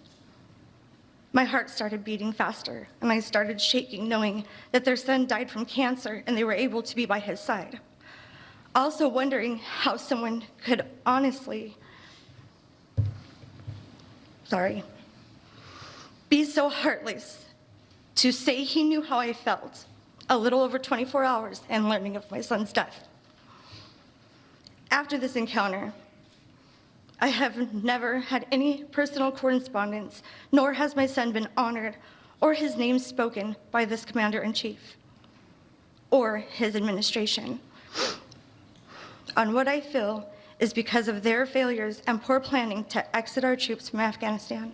My heart started beating faster, and I started shaking, knowing that their son died from cancer and they were able to be by his side. Also wondering how someone could honestly be so heartless to say he knew how I felt a little over 24 hours and learning of my son's death. After this encounter, I have never had any personal correspondence, nor has my son been honored or his name spoken by this commander-in-chief or his administration on what I feel is because of their failures and poor planning to exit our troops from Afghanistan.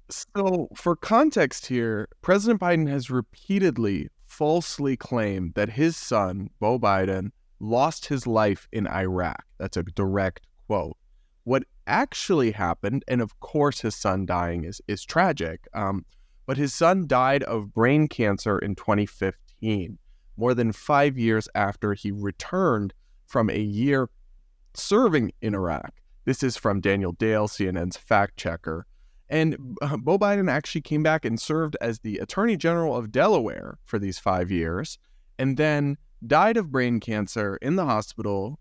So, for context here, President Biden has repeatedly falsely claimed that his son, Beau Biden, lost his life in Iraq. That's a direct quote. What actually happened, and of course his son dying is tragic, but his son died of brain cancer in 2015, more than 5 years after he returned from a year serving in Iraq. This is from Daniel Dale, CNN's fact checker. And Beau Biden actually came back and served as the Attorney General of Delaware for these 5 years, and then died of brain cancer in the hospital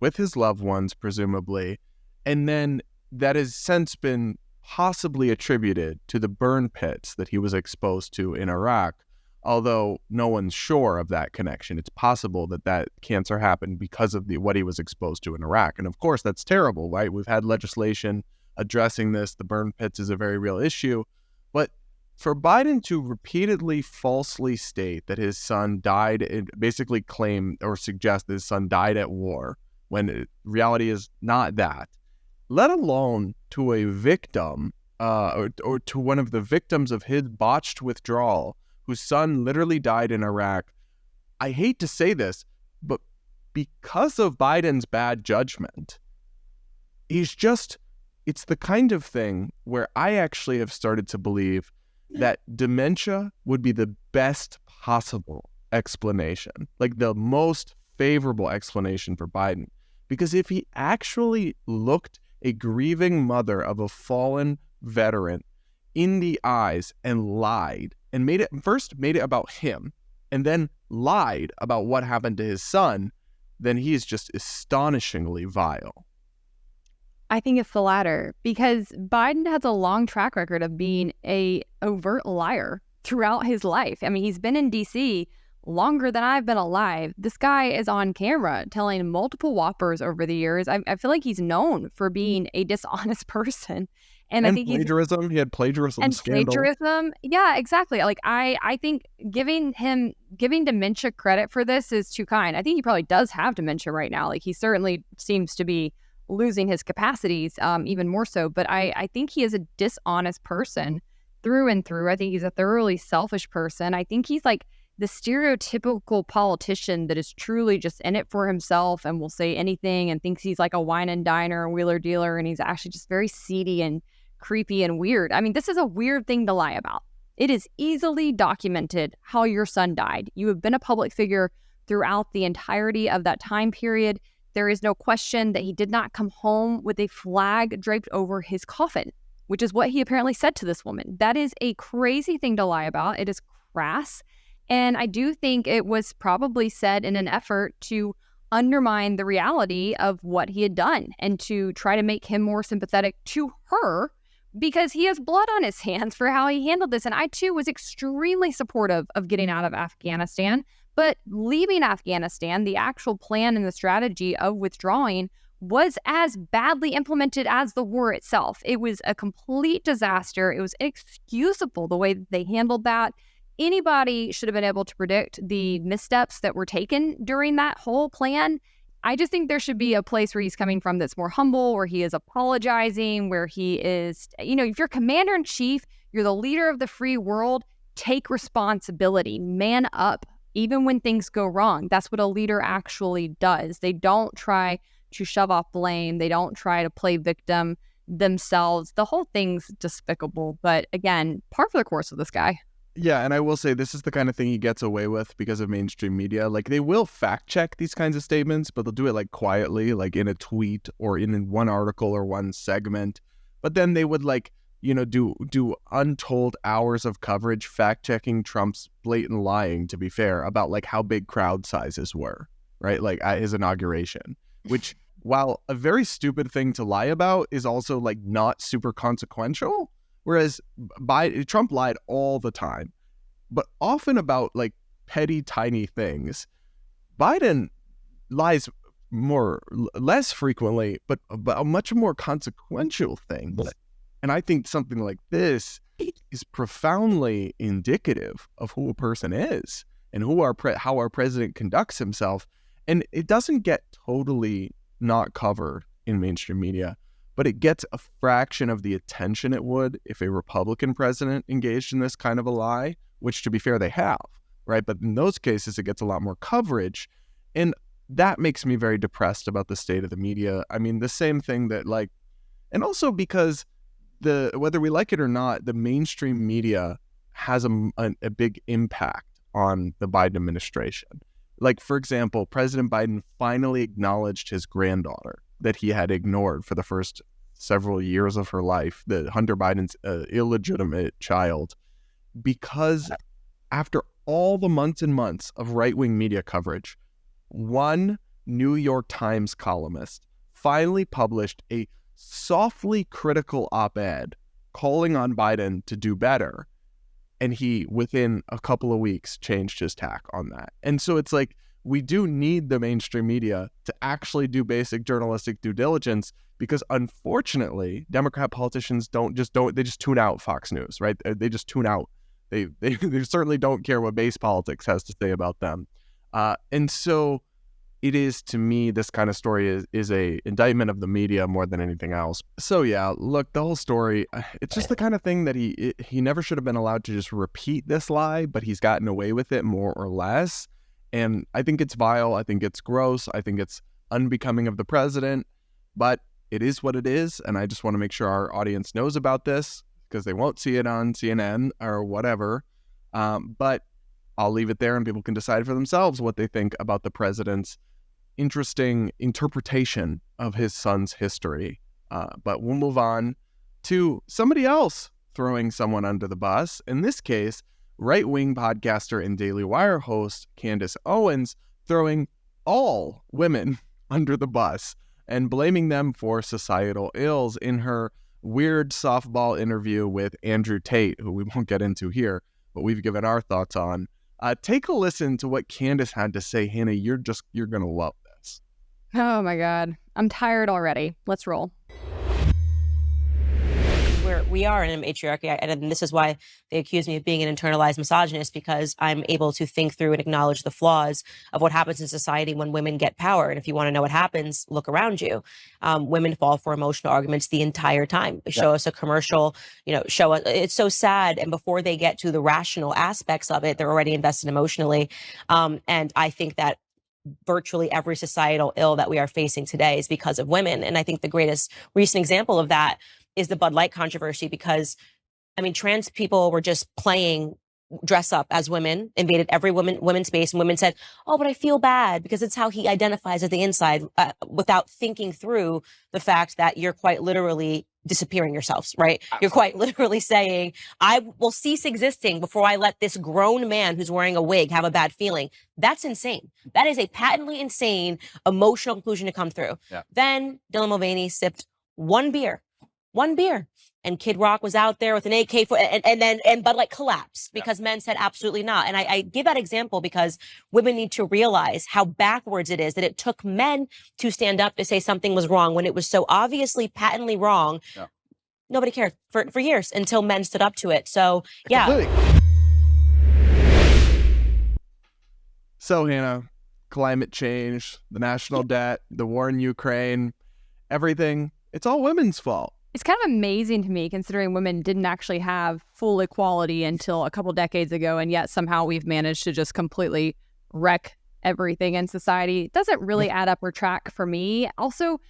with his loved ones, presumably. And then that has since been possibly attributed to the burn pits that he was exposed to in Iraq, although no one's sure of that connection. It's possible that cancer happened because of what he was exposed to in Iraq. And of course, that's terrible, right? We've had legislation addressing this. The burn pits is a very real issue. But for Biden to repeatedly falsely state that his son died, basically claim or suggest that his son died at war, when reality is not that, let alone to a victim or to one of the victims of his botched withdrawal, whose son literally died in Iraq. I hate to say this, but because of Biden's bad judgment, it's the kind of thing where I actually have started to believe that dementia would be the best possible explanation, like the most favorable explanation for Biden. Because if he actually looked a grieving mother of a fallen veteran in the eyes and lied and made it about him and then lied about what happened to his son, then he is just astonishingly vile. I think it's the latter, because Biden has a long track record of being a overt liar throughout his life. I mean, he's been in D.C. longer than I've been alive. This guy is on camera telling multiple whoppers over the years. I feel like he's known for being a dishonest person. And I think plagiarism. He had plagiarism scandal. Plagiarism. Yeah, exactly. Like I think giving dementia credit for this is too kind. I think he probably does have dementia right now. Like he certainly seems to be losing his capacities, even more so. But I think he is a dishonest person through and through. I think he's a thoroughly selfish person. I think he's like the stereotypical politician that is truly just in it for himself and will say anything and thinks he's like a wine and diner and wheeler dealer, and he's actually just very seedy and creepy and weird. I mean, this is a weird thing to lie about. It is easily documented how your son died. You have been a public figure throughout the entirety of that time period. There is no question that he did not come home with a flag draped over his coffin, which is what he apparently said to this woman. That is a crazy thing to lie about. It is crass. And I do think it was probably said in an effort to undermine the reality of what he had done and to try to make him more sympathetic to her, because he has blood on his hands for how he handled this. And I, too, was extremely supportive of getting out of Afghanistan. But leaving Afghanistan, the actual plan and the strategy of withdrawing was as badly implemented as the war itself. It was a complete disaster. It was inexcusable the way that they handled that. Anybody should have been able to predict the missteps that were taken during that whole plan. I just think there should be a place where he's coming from that's more humble, where he is apologizing, where he is, if you're commander in chief, you're the leader of the free world, take responsibility, man up, even when things go wrong. That's what a leader actually does. They don't try to shove off blame. They don't try to play victim themselves. The whole thing's despicable. But again, par for the course of this guy. Yeah, and I will say this is the kind of thing he gets away with because of mainstream media. Like, they will fact check these kinds of statements, but they'll do it like quietly, like in a tweet or in one article or one segment. But then they would do untold hours of coverage fact checking Trump's blatant lying, to be fair, about like how big crowd sizes were, right? Like at his inauguration, which, while a very stupid thing to lie about, is also like not super consequential. Whereas Trump lied all the time, but often about like petty, tiny things. Biden lies less frequently, but a much more consequential thing. And I think something like this is profoundly indicative of who a person is and how our president conducts himself. And it doesn't get totally not covered in mainstream media, but it gets a fraction of the attention it would if a Republican president engaged in this kind of a lie, which, to be fair, they have, right? But in those cases, it gets a lot more coverage. And that makes me very depressed about the state of the media. I mean, the same thing that and also because whether we like it or not, the mainstream media has a big impact on the Biden administration. Like, for example, President Biden finally acknowledged his granddaughter that he had ignored for the first several years of her life, the Hunter Biden's illegitimate child, because after all the months and months of right-wing media coverage, one New York Times columnist finally published a softly critical op-ed calling on Biden to do better. And he, within a couple of weeks, changed his tack on that. And so it's like, we do need the mainstream media to actually do basic journalistic due diligence, because unfortunately, Democrat politicians they just tune out Fox News, right? They just tune out. They certainly don't care what base politics has to say about them. And so it is, to me, this kind of story is a indictment of the media more than anything else. So yeah, look, the whole story, it's just the kind of thing that he never should have been allowed to just repeat this lie, but he's gotten away with it more or less. And I think it's vile. I think it's gross. I think it's unbecoming of the president, but it is what it is. And I just want to make sure our audience knows about this, because they won't see it on CNN or whatever. But I'll leave it there and people can decide for themselves what they think about the president's interesting interpretation of his son's history. But we'll move on to somebody else throwing someone under the bus. In this case, right-wing podcaster and Daily Wire host Candace Owens throwing all women under the bus and blaming them for societal ills in her weird softball interview with Andrew Tate, who we won't get into here, but we've given our thoughts on. Take a listen to what Candace had to say. Hannah, you're going to love this. Oh my God. I'm tired already. Let's roll. We are in a matriarchy, and this is why they accuse me of being an internalized misogynist, because I'm able to think through and acknowledge the flaws of what happens in society when women get power. And if you want to know what happens, look around you. Women fall for emotional arguments the entire time. Show us a commercial, show us. It's so sad. And before they get to the rational aspects of it, they're already invested emotionally. And I think that virtually every societal ill that we are facing today is because of women. And I think the greatest recent example of that is the Bud Light controversy, because, trans people were just playing dress up as women, invaded every women's space, and women said, oh, but I feel bad because it's how he identifies at the inside, without thinking through the fact that you're quite literally disappearing yourselves, right? Absolutely. You're quite literally saying, I will cease existing before I let this grown man who's wearing a wig have a bad feeling. That's insane. That is a patently insane emotional conclusion to come through. Yeah. Then Dylan Mulvaney sipped one beer, and Kid Rock was out there with an AK and Bud Light collapsed because men said absolutely not. And I give that example because women need to realize how backwards it is that it took men to stand up to say something was wrong when it was so obviously patently wrong. Yeah. Nobody cared for years until men stood up to it. So yeah. Completely. So Hannah, climate change, the national debt, the war in Ukraine, everything, it's all women's fault. It's kind of amazing to me, considering women didn't actually have full equality until a couple decades ago, and yet somehow we've managed to just completely wreck everything in society. It doesn't really add up or track for me. Also,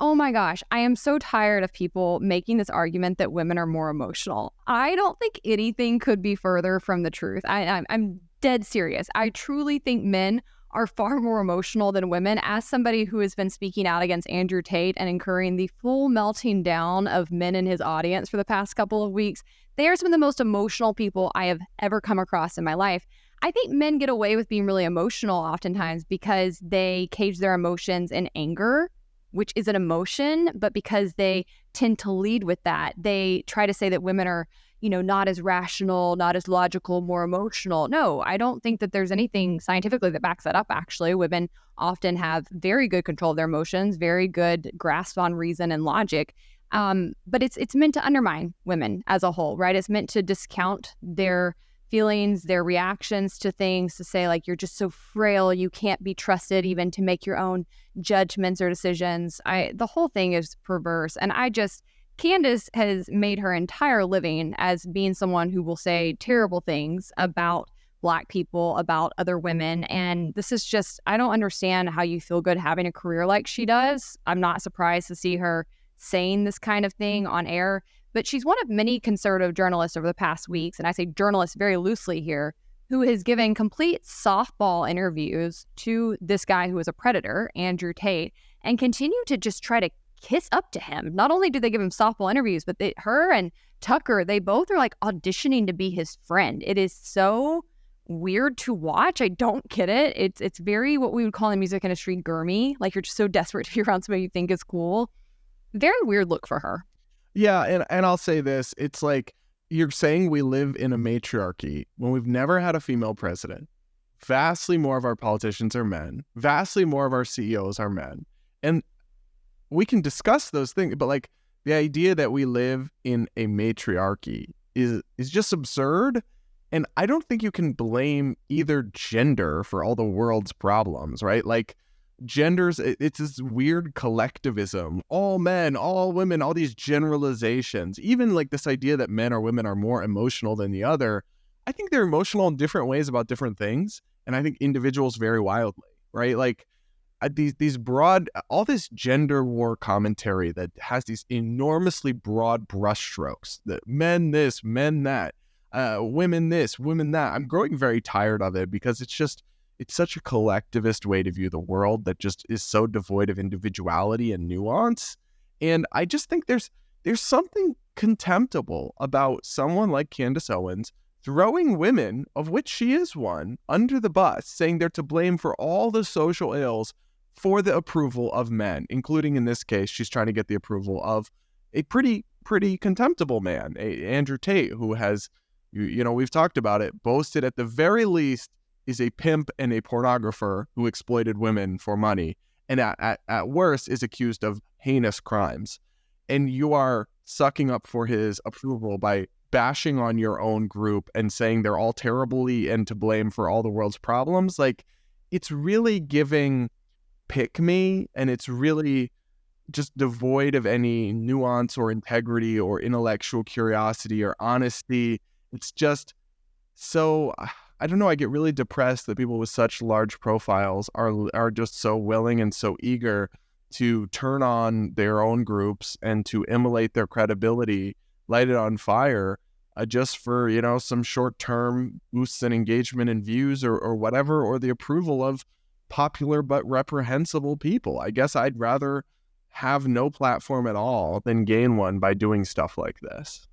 oh my gosh, I am so tired of people making this argument that women are more emotional. I don't think anything could be further from the truth. I'm dead serious. I truly think men are far more emotional than women. As somebody who has been speaking out against Andrew Tate and incurring the full melting down of men in his audience for the past couple of weeks, they are some of the most emotional people I have ever come across in my life. I think men get away with being really emotional oftentimes because they cage their emotions in anger, which is an emotion, but because they tend to lead with that, they try to say that women are not as rational, not as logical, more emotional. No, I don't think that there's anything scientifically that backs that up, actually. Women often have very good control of their emotions, very good grasp on reason and logic. But it's meant to undermine women as a whole, right? It's meant to discount their feelings, their reactions to things, to say, like, you're just so frail, you can't be trusted even to make your own judgments or decisions. The whole thing is perverse. And Candace has made her entire living as being someone who will say terrible things about Black people, about other women. And this is just, I don't understand how you feel good having a career like she does. I'm not surprised to see her saying this kind of thing on air. But she's one of many conservative journalists over the past weeks, and I say journalists very loosely here, who has given complete softball interviews to this guy who is a predator, Andrew Tate, and continue to just try to kiss up to him. Not only do they give him softball interviews, but her and Tucker, they both are like auditioning to be his friend. It is so weird to watch. I don't get it. It's very what we would call in the music industry gurmy. Like, you're just so desperate to be around somebody you think is cool. Very weird look for her. Yeah, and I'll say this. It's like, you're saying we live in a matriarchy when we've never had a female president. Vastly more of our politicians are men. Vastly more of our CEOs are men. And we can discuss those things, but like, the idea that we live in a matriarchy is just absurd. And I don't think you can blame either gender for all the world's problems, right? Like, genders, it's this weird collectivism. All men, all women, all these generalizations. Even like this idea that men or women are more emotional than the other. I think they're emotional in different ways about different things. And I think individuals vary wildly, right? Like, these broad, all this gender war commentary that has these enormously broad brushstrokes, that men this, men that. women this, women that. I'm growing very tired of it because it's such a collectivist way to view the world that just is so devoid of individuality and nuance. And I just think there's something contemptible about someone like Candace Owens throwing women, of which she is one, under the bus, saying they're to blame for all the social ills for the approval of men, including in this case, she's trying to get the approval of a pretty contemptible man, Andrew Tate, who has, we've talked about it, boasted at the very least is a pimp and a pornographer who exploited women for money, and at worst is accused of heinous crimes. And you are sucking up for his approval by bashing on your own group and saying they're all terribly and to blame for all the world's problems. Like, it's really giving pick me, and it's really just devoid of any nuance or integrity or intellectual curiosity or honesty. It's just so, I don't know, I get really depressed that people with such large profiles are just so willing and so eager to turn on their own groups and to immolate their credibility, light it on fire, just for, some short-term boosts in engagement and views or whatever, or the approval of popular but reprehensible people. I guess I'd rather have no platform at all than gain one by doing stuff like this.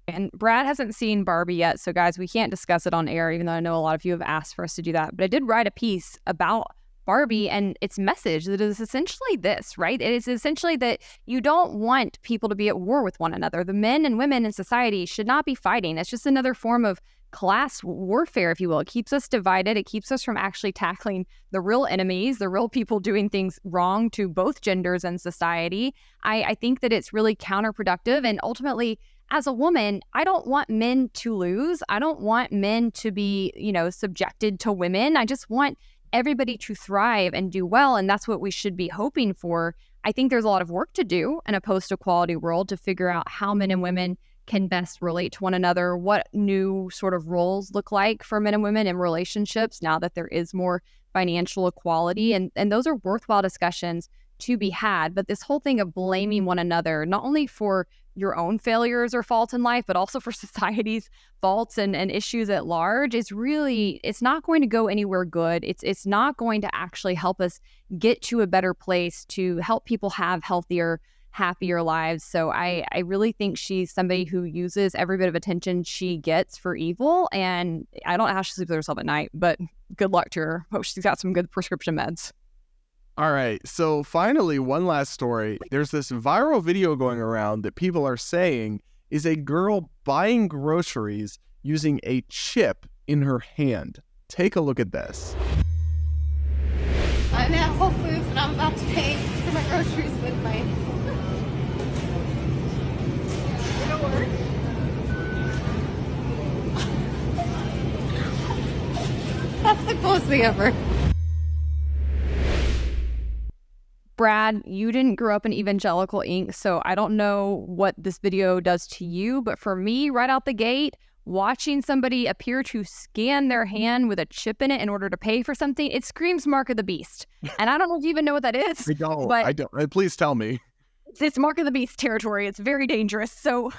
And Brad hasn't seen Barbie yet, so guys, we can't discuss it on air, even though I know a lot of you have asked for us to do that. But I did write a piece about Barbie and its message that is essentially this, right? It is essentially that you don't want people to be at war with one another. The men and women in society should not be fighting. It's just another form of class warfare, if you will. It keeps us divided. It keeps us from actually tackling the real enemies, the real people doing things wrong to both genders in society. I think that it's really counterproductive. And ultimately, as a woman, I don't want men to lose. I don't want men to be, subjected to women. I just want everybody to thrive and do well. And that's what we should be hoping for. I think there's a lot of work to do in a post-equality world to figure out how men and women can best relate to one another, what new sort of roles look like for men and women in relationships now that there is more financial equality. And those are worthwhile discussions to be had. But this whole thing of blaming one another, not only for your own failures or faults in life, but also for society's faults and issues at large, is really, it's not going to go anywhere good. It's not going to actually help us get to a better place to help people have healthier, happier lives. So I really think she's somebody who uses every bit of attention she gets for evil. And I don't know how she sleeps with herself at night, but good luck to her. Hope she's got some good prescription meds. All right. So finally, one last story. There's this viral video going around that people are saying is a girl buying groceries using a chip in her hand. Take a look at this. I'm at Whole Foods and I'm about to pay for my groceries with my... It'll work. That's the coolest thing ever. Brad, you didn't grow up in evangelical ink, so I don't know what this video does to you, but for me, right out the gate, watching somebody appear to scan their hand with a chip in it in order to pay for something, it screams Mark of the Beast. And I don't know if you even know what that is. I don't. Please tell me. It's Mark of the Beast territory. It's very dangerous. So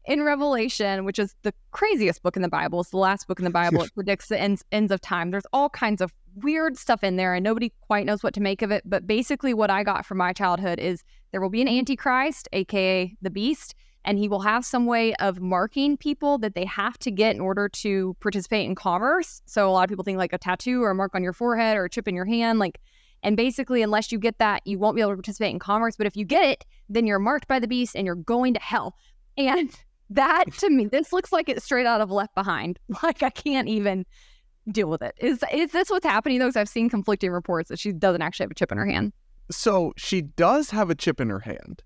in Revelation, which is the craziest book in the Bible, it's the last book in the Bible, it predicts the ends of time. There's all kinds of weird stuff in there and nobody quite knows what to make of it. But basically what I got from my childhood is there will be an Antichrist, aka the Beast, and he will have some way of marking people that they have to get in order to participate in commerce. So a lot of people think like a tattoo or a mark on your forehead or a chip in your hand, and basically, unless you get that, you won't be able to participate in commerce. But if you get it, then you're marked by the beast and you're going to hell. And that, to me, this looks like it's straight out of Left Behind. Like, I can't even deal with it. Is this what's happening, though? Because I've seen conflicting reports that she doesn't actually have a chip in her hand. So she does have a chip in her hand.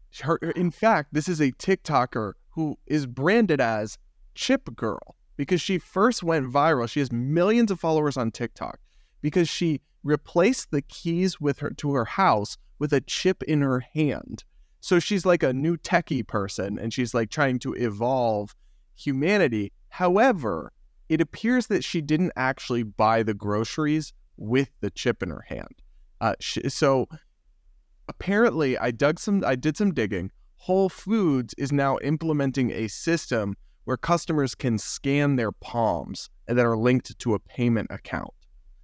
In fact, this is a TikToker who is branded as Chip Girl because she first went viral. She has millions of followers on TikTok because she replaced the keys to her house with a chip in her hand. So she's like a new techie person and she's like trying to evolve humanity. However, it appears that she didn't actually buy the groceries with the chip in her hand. So apparently I did some digging. Whole Foods is now implementing a system where customers can scan their palms and that are linked to a payment account.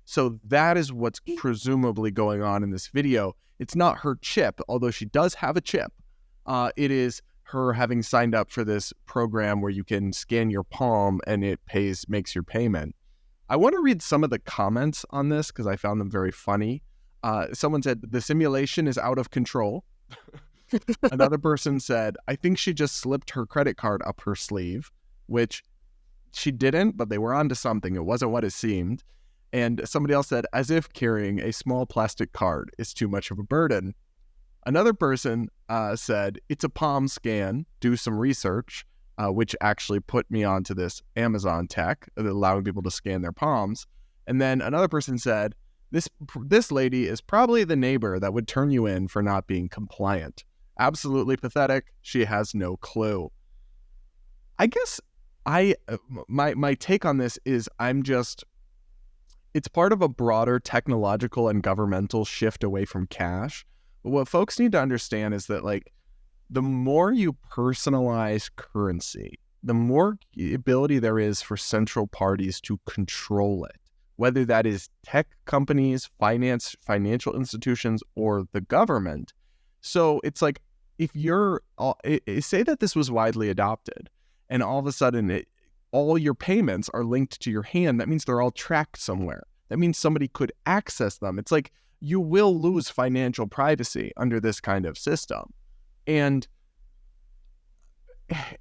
So that is what's presumably going on in this video. It's not her chip, although she does have a chip. It is her having signed up for this program where you can scan your palm and it makes your payment. I want to read some of the comments on this because I found them very funny. Someone said, the simulation is out of control. Another person said, I think she just slipped her credit card up her sleeve, which she didn't, but they were onto something. It wasn't what it seemed. And somebody else said, as if carrying a small plastic card is too much of a burden. Another person said, it's a palm scan, do some research, which actually put me onto this Amazon tech, allowing people to scan their palms. And then another person said, this lady is probably the neighbor that would turn you in for not being compliant. Absolutely pathetic. She has no clue. I guess my take on this is it's part of a broader technological and governmental shift away from cash. But what folks need to understand is that, like, the more you personalize currency, the more ability there is for central parties to control it, whether that is tech companies, financial institutions, or the government. So it's like, if say that this was widely adopted and all of a sudden all your payments are linked to your hand, that means they're all tracked somewhere. That means somebody could access them. It's like, you will lose financial privacy under this kind of system. And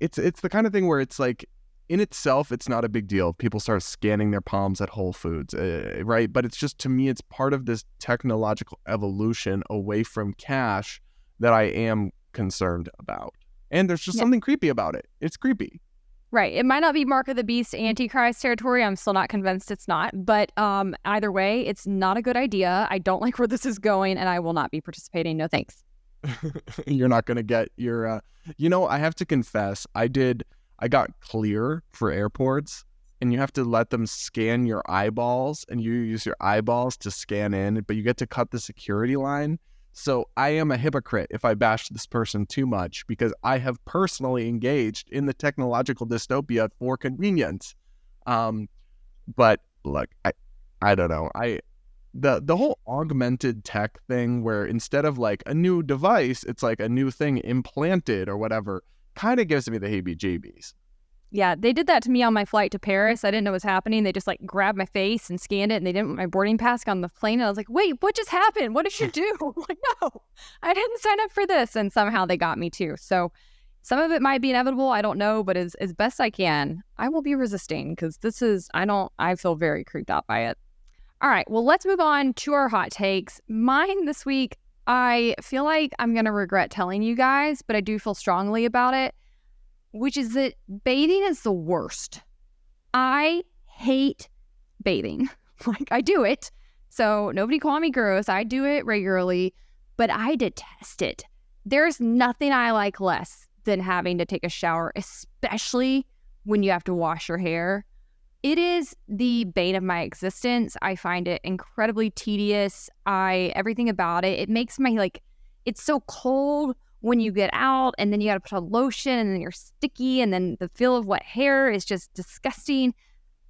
it's the kind of thing where it's like, in itself, it's not a big deal if people start scanning their palms at Whole Foods, right? But it's just, to me, it's part of this technological evolution away from cash that I am concerned about. And there's just something creepy about it. It's creepy. Right. It might not be Mark of the Beast Antichrist territory. I'm still not convinced it's not. But either way, it's not a good idea. I don't like where this is going, and I will not be participating. No thanks. You're not going to get your... I have to confess, I got Clear for airports, and you have to let them scan your eyeballs, and you use your eyeballs to scan in, but you get to cut the security line. So I am a hypocrite if I bash this person too much, because I have personally engaged in the technological dystopia for convenience. But look, I don't know. The whole augmented tech thing, where instead of like a new device, it's like a new thing implanted or whatever, kind of gives me the heebie-jeebies. Yeah, they did that to me on my flight to Paris. I didn't know what was happening. They just like grabbed my face and scanned it, and they didn't want my boarding pass on the plane. And I was like, wait, what just happened? What did you do? I'm like, no, I didn't sign up for this. And somehow they got me too. So some of it might be inevitable. I don't know. But as best I can, I will be resisting, because I feel very creeped out by it. All right, well, let's move on to our hot takes. Mine this week, I feel like I'm going to regret telling you guys, but I do feel strongly about it, which is that bathing is the worst. I hate bathing. Like, I do it. So nobody call me gross. I do it regularly, but I detest it. There's nothing I like less than having to take a shower, especially when you have to wash your hair. It is the bane of my existence. I find it incredibly tedious. Everything about it, it makes it's so cold when you get out, and then you got to put on lotion, and then you're sticky, and then the feel of wet hair is just disgusting.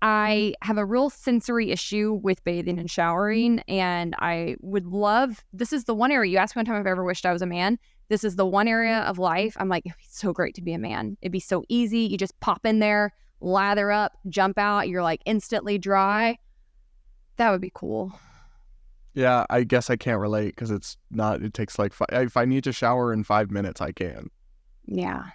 I have a real sensory issue with bathing and showering, and I would love, this is the one area, you asked me one time if I ever wished I was a man. This is the one area of life I'm like, it'd be so great to be a man. It'd be so easy. You just pop in there, lather up, jump out, you're like instantly dry. That would be cool. Yeah, I guess I can't relate, because it takes like if I need to shower in 5 minutes, I can. Yeah,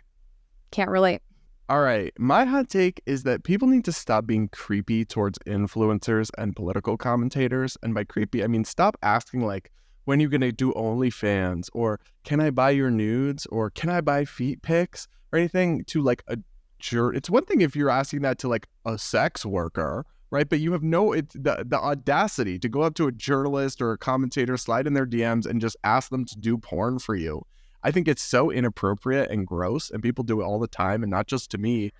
can't relate. All right, my hot take is that people need to stop being creepy towards influencers and political commentators. And by creepy, I mean stop asking like, when are you going to do OnlyFans? Or can I buy your nudes? Or can I buy feet pics? Or anything to like a it's one thing if you're asking that to like a sex worker, right? But you have the audacity to go up to a journalist or a commentator, slide in their DMs, and just ask them to do porn for you. I think it's so inappropriate and gross, and people do it all the time, and not just to me,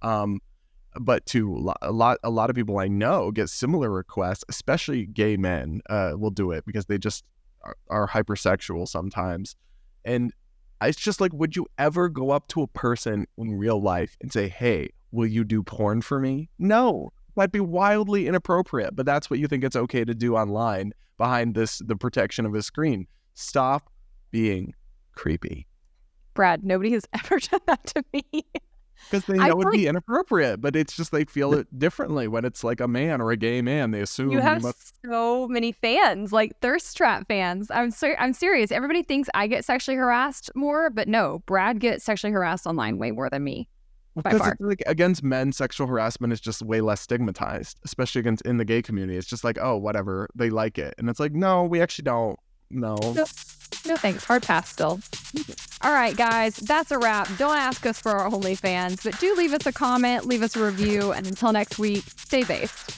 but to a lot of people I know get similar requests. Especially gay men will do it because they just are hypersexual sometimes, and it's just like, would you ever go up to a person in real life and say, hey, will you do porn for me? No, that'd be wildly inappropriate, but that's what you think it's okay to do online behind the protection of a screen. Stop being creepy. Brad, nobody has ever done that to me. Because they know it'd be inappropriate, but it's just they feel it differently when it's like a man or a gay man. They assume you have so many fans, like thirst trap fans. I'm serious. Everybody thinks I get sexually harassed more, but no, Brad gets sexually harassed online way more than me. Because it's like against men, sexual harassment is just way less stigmatized, especially in the gay community. It's just like, oh, whatever, they like it, and it's like, no, we actually don't. No thanks. Hard pass still. All right, guys, that's a wrap. Don't ask us for our OnlyFans, but do leave us a comment, leave us a review, and until next week, stay based.